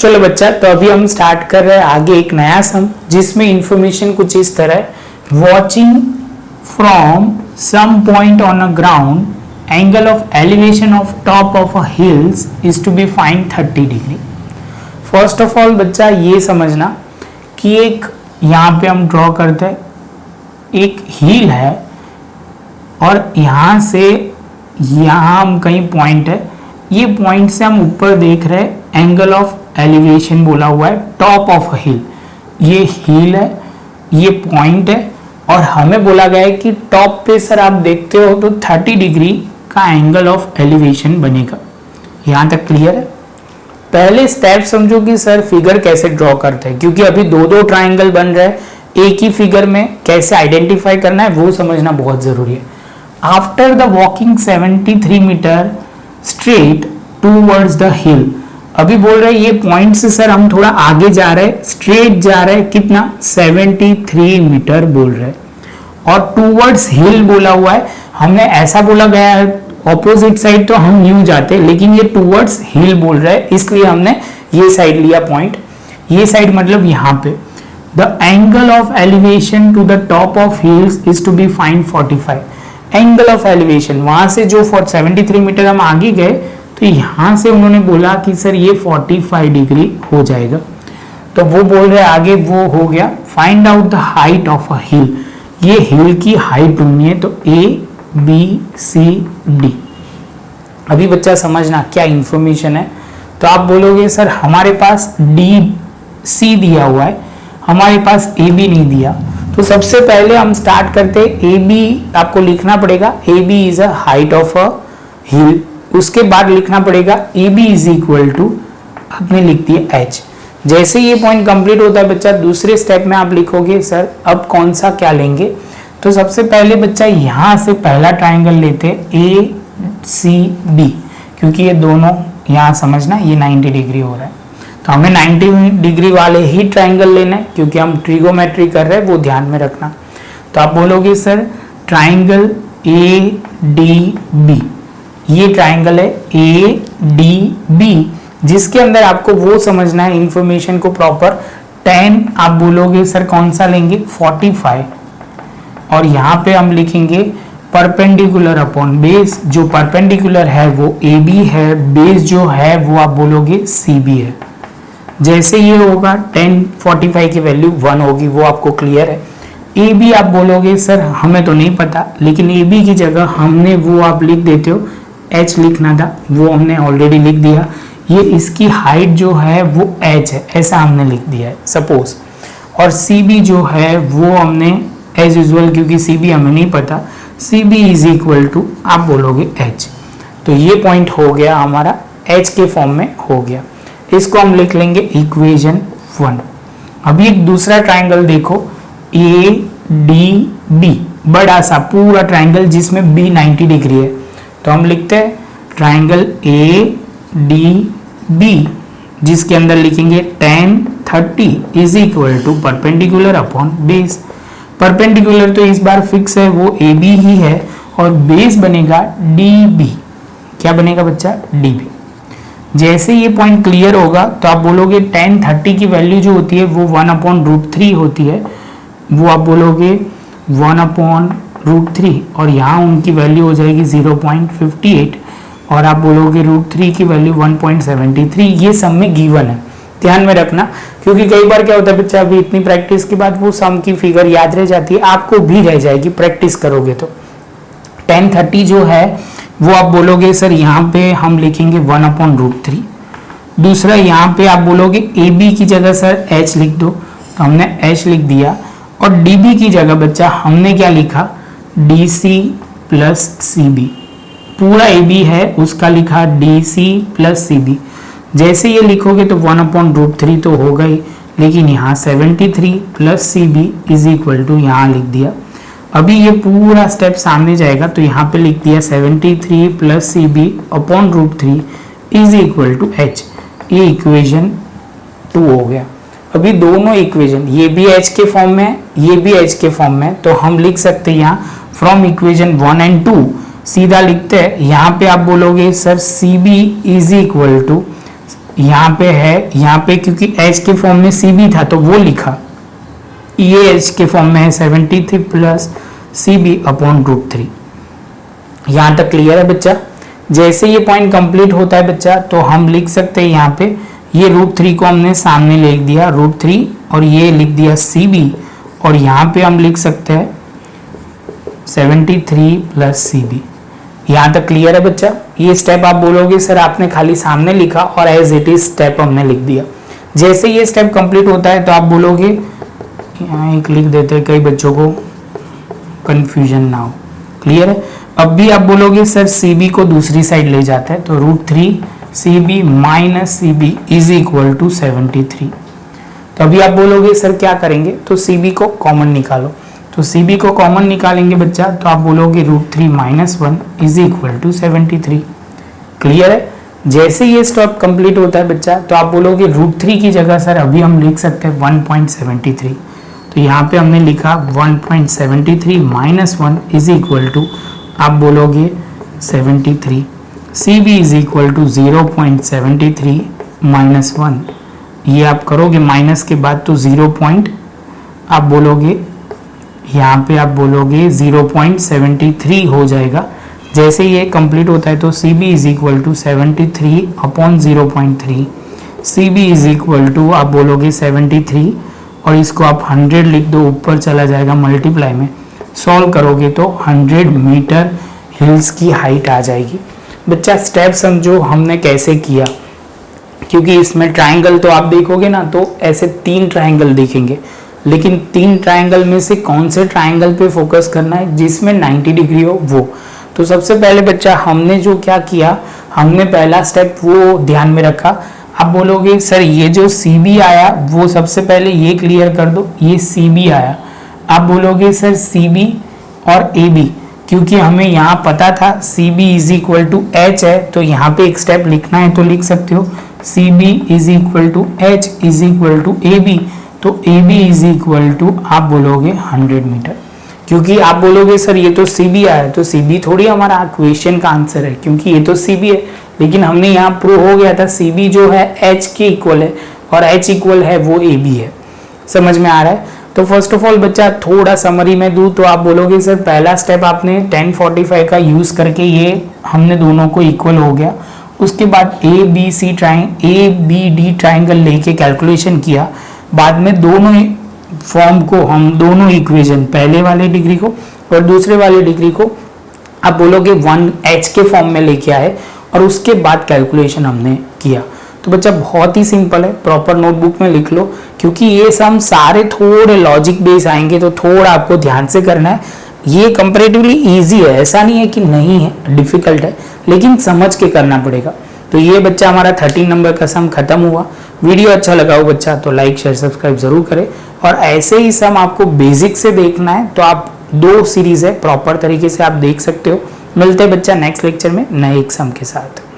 चलो बच्चा, तो अभी हम स्टार्ट कर रहे हैं आगे एक नया सम जिसमें इंफॉर्मेशन कुछ इस तरह है। Watching from some point on a ground, angle of elevation of top of a hills is to be find 30 degree. First of all बच्चा ये समझना कि एक यहाँ पे हम ड्रॉ करते हैं, एक हिल है और यहाँ से यहाँ हम कहीं पॉइंट है, ये पॉइंट से हम ऊपर देख रहे हैं, एंगल ऑफ एलिवेशन बोला हुआ है टॉप ऑफ हिल। ये हिल है, ये पॉइंट है और हमें बोला गया है कि टॉप पे सर आप देखते हो तो 30 डिग्री का एंगल ऑफ एलिवेशन बनेगा। यहाँ तक क्लियर है? पहले स्टेप समझो कि सर फिगर कैसे ड्रॉ करते हैं, क्योंकि अभी दो दो ट्राइंगल बन रहे हैं एक ही फिगर में, कैसे आइडेंटिफाई करना है वो समझना बहुत जरूरी है। After the walking 73 metre straight towards the hill, अभी बोल रहे हैं ये पॉइंट से सर हम थोड़ा आगे जा रहे हैं, स्ट्रेट जा रहे हैं, कितना 73 मीटर बोल रहे हैं, और टूवर्ड्स हिल बोला हुआ है। हमने ऐसा बोला गया है ऑपोजिट साइड तो हम न्यू जाते, लेकिन ये टूवर्ड्स हिल बोल रहे हैं इसलिए हमने ये साइड लिया पॉइंट। ये साइड मतलब यहाँ पे the angle of elevation to the top of hills is to be find 45। Angle of elevation वहां से जो 73 मीटर हम आगे गए तो यहां से उन्होंने बोला कि सर ये 45 डिग्री हो जाएगा, तो वो बोल रहे आगे वो हो गया। Find out the height of a hill, ये हिल की हाइट ढूंढनी है, तो ABCD। अभी बच्चा समझना क्या इंफॉर्मेशन है, तो आप बोलोगे सर हमारे पास DC दिया हुआ है, हमारे पास AB नहीं दिया, तो सबसे पहले हम स्टार्ट करते AB आपको लिखना पड़ेगा, AB is a height of a hill. उसके बाद लिखना पड़ेगा AB इज इक्वल टू, आपने लिख दिया H। जैसे ये पॉइंट कंप्लीट होता है बच्चा, दूसरे स्टेप में आप लिखोगे सर अब कौन सा क्या लेंगे, तो सबसे पहले बच्चा यहाँ से पहला ट्राइंगल लेते ACB, क्योंकि ये दोनों यहाँ समझना ये 90 डिग्री हो रहा है, तो हमें 90 डिग्री वाले ही ट्राइंगल लेना है, क्योंकि हम ट्रिगोमेट्री कर रहे हैं वो ध्यान में रखना। तो आप बोलोगे सर ट्राइंगल ADB, ये ट्राइंगल है ADB, जिसके अंदर आपको वो समझना है इंफॉर्मेशन को प्रॉपर। 10 आप बोलोगे सर कौन सा लेंगे 45, और यहाँ पे हम लिखेंगे परपेंडिकुलर अपॉन बेस, जो परपेंडिकुलर है वो AB है, बेस जो है वो आप बोलोगे CB है। जैसे ये होगा 10 45 की वैल्यू 1 होगी, वो आपको क्लियर है। AB आप बोलोगे सर हमें तो नहीं पता, लेकिन AB की जगह हमने वो आप लिख देते हो, H लिखना था वो हमने ऑलरेडी लिख दिया। ये इसकी हाइट जो है वो H है, ऐसा हमने लिख दिया है सपोज, और CB जो है वो हमने एज यूजुअल, क्योंकि CB हमें नहीं पता, CB इज इक्वल टू आप बोलोगे H। तो ये पॉइंट हो गया हमारा H के फॉर्म में हो गया, इसको हम लिख लेंगे इक्वेशन 1। अभी एक दूसरा ट्राइंगल देखो ADB, बड़ा सा पूरा ट्राइंगल जिसमें B 90 डिग्री है, तो हम लिखते हैं ट्राइंगल ADB, जिसके अंदर लिखेंगे tan 30 is equal to perpendicular upon base. Perpendicular तो इस बार फिक्स है, वो AB ही है, और बेस बनेगा DB। क्या बनेगा बच्चा DB। जैसे ये पॉइंट क्लियर होगा तो आप बोलोगे tan 30 की वैल्यू जो होती है वो 1/√3 होती है, वो आप बोलोगे 1/√3, और यहाँ उनकी वैल्यू हो जाएगी 0.58, और आप बोलोगे √3 की वैल्यू 1.73। ये सम में गिवन है, ध्यान में रखना, क्योंकि कई बार क्या होता है बच्चा अभी इतनी प्रैक्टिस के बाद वो सम की फिगर याद रह जाती है, आपको भी रह जाएगी प्रैक्टिस करोगे तो। tan 30 जो है वो आप बोलोगे सर यहाँ पे हम लिखेंगे 1/√3। दूसरा यहाँ पे आप बोलोगे AB की जगह सर H लिख दो, तो हमने H लिख दिया, और DB की जगह बच्चा हमने क्या लिखा DC प्लस CB, पूरा AB है उसका लिखा DC प्लस CB। जैसे ये लिखोगे तो 1/√3 तो होगा ही, लेकिन यहाँ 73 plus CB is equal to यहाँ लिख दिया। अभी ये पूरा स्टेप सामने जाएगा तो यहाँ पे लिख दिया 73 plus CB upon √3 is equal to H। ये इक्वेशन 2 हो गया। अभी दोनों इक्वेशन, ये भी H के फॉर्म में, ये भी H के फॉर्म में, तो हम लिख सकते हैं यहाँ फ्रॉम इक्वेशन 1 एंड 2 सीधा लिखते हैं। यहाँ पे आप बोलोगे sir CB is equal to, यहाँ पे है, यहाँ पे क्योंकि एच के फॉर्म में सी बी था तो वो लिखा, ये एच के फॉर्म में है 73 प्लस सी बी अपॉन √3। यहाँ तक क्लियर है बच्चा? जैसे ये पॉइंट कंप्लीट होता है बच्चा तो हम लिख सकते हैं यहाँ पे ये √3 को हमने सामने लिख दिया √3 और ये लिख दिया सी बी, और यहाँ पे हम लिख सकते हैं 73 प्लस सी बी। यहाँ तक क्लियर है बच्चा? ये स्टेप आप बोलोगे सर आपने खाली सामने लिखा और एज इट इज स्टेप हमने लिख दिया। जैसे ये स्टेप कंप्लीट होता है तो आप बोलोगे, यहाँ एक लिख देते हैं कई बच्चों को कंफ्यूजन ना हो। क्लियर है? अब भी आप बोलोगे सर सी बी को दूसरी साइड ले जाता है तो √3 C B minus C B is equal to 73। तो अभी आप बोलोगे सर क्या करेंगे, तो सी बी को कॉमन निकालो। तो सी बी को कॉमन निकालेंगे बच्चा तो आप बोलोगे √3 minus 1 is equal to 73। Clear है? जैसे ये स्टेप कंप्लीट होता है बच्चा तो आप बोलोगे √3 की जगह सर अभी हम लिख सकते हैं 1.73। तो यहाँ पे हमने लिखा 1.73 माइनस 1 इज इक्वल टू आप बोलोगे 73। C B is equal to 0.73 minus 1, ये आप करोगे माइनस के बाद तो 0. आप बोलोगे यहाँ पे आप बोलोगे 0.73 हो जाएगा। जैसे ये कंप्लीट होता है तो C B is equal to 73 upon 0.3, C B is equal to आप बोलोगे 73 और इसको आप 100 लिख दो, ऊपर चला जाएगा मल्टीप्लाई में, सॉल्व करोगे तो 100 मीटर हिल्स की हाइट आ जाएगी। बच्चा स्टेप समझो हमने कैसे किया, क्योंकि इसमें ट्राइंगल तो आप देखोगे ना तो ऐसे 3 ट्राइंगल दिखेंगे, लेकिन 3 ट्राइंगल में से कौन से ट्राइंगल पे फोकस करना है जिसमें 90 डिग्री हो वो। तो सबसे पहले बच्चा हमने जो क्या किया, हमने पहला स्टेप वो ध्यान में रखा। आप बोलोगे सर ये जो सी बी आया वो सबसे पहले ये क्लियर कर दो, ये सी बी आया। आप बोलोगे सर सी बी और ए बी, क्योंकि हमें यहाँ पता था C B is equal to H है तो यहाँ पे एक स्टेप लिखना है तो लिख सकते हो C B is equal to H is equal to A B. तो A B is equal to आप बोलोगे 100 मीटर, क्योंकि आप बोलोगे सर ये तो सी बी आया तो सी बी थोड़ी हमारा क्वेश्चन का आंसर है, क्योंकि ये तो सी बी है, लेकिन हमने यहाँ प्रूव हो गया था सी बी जो है एच के इक्वल है और एच इक्वल है वो ए बी है। समझ में आ रहा है? तो फर्स्ट ऑफ ऑल बच्चा थोड़ा समरी में दूं तो आप बोलोगे सर पहला स्टेप आपने 1045 का यूज करके ये हमने दोनों को इक्वल हो गया। उसके बाद ए बी डी ट्राइंगल लेके कैलकुलेशन किया, बाद में दोनों फॉर्म को हम दोनों इक्वेशन पहले वाले डिग्री को और दूसरे वाले डिग्री को आप बोलोगे 1h के फॉर्म में लेके आए और उसके बाद कैलकुलेशन हमने किया। तो बच्चा बहुत ही सिंपल है, प्रॉपर नोटबुक में लिख लो, क्योंकि ये सम सारे थोड़े लॉजिक बेस आएंगे तो थोड़ा आपको ध्यान से करना है। ये कंपैरेटिवली इजी है, ऐसा नहीं है कि नहीं है, डिफिकल्ट है, लेकिन समझ के करना पड़ेगा। तो ये बच्चा हमारा 13 नंबर का सम खत्म हुआ। वीडियो अच्छा लगा हो बच्चा तो लाइक शेयर सब्सक्राइब जरूर करें, और ऐसे ही सम आपको बेसिक से देखना है तो आप 2 सीरीज है प्रॉपर तरीके से आप देख सकते हो। मिलते हैं बच्चा नेक्स्ट लेक्चर में नए एक सम के साथ।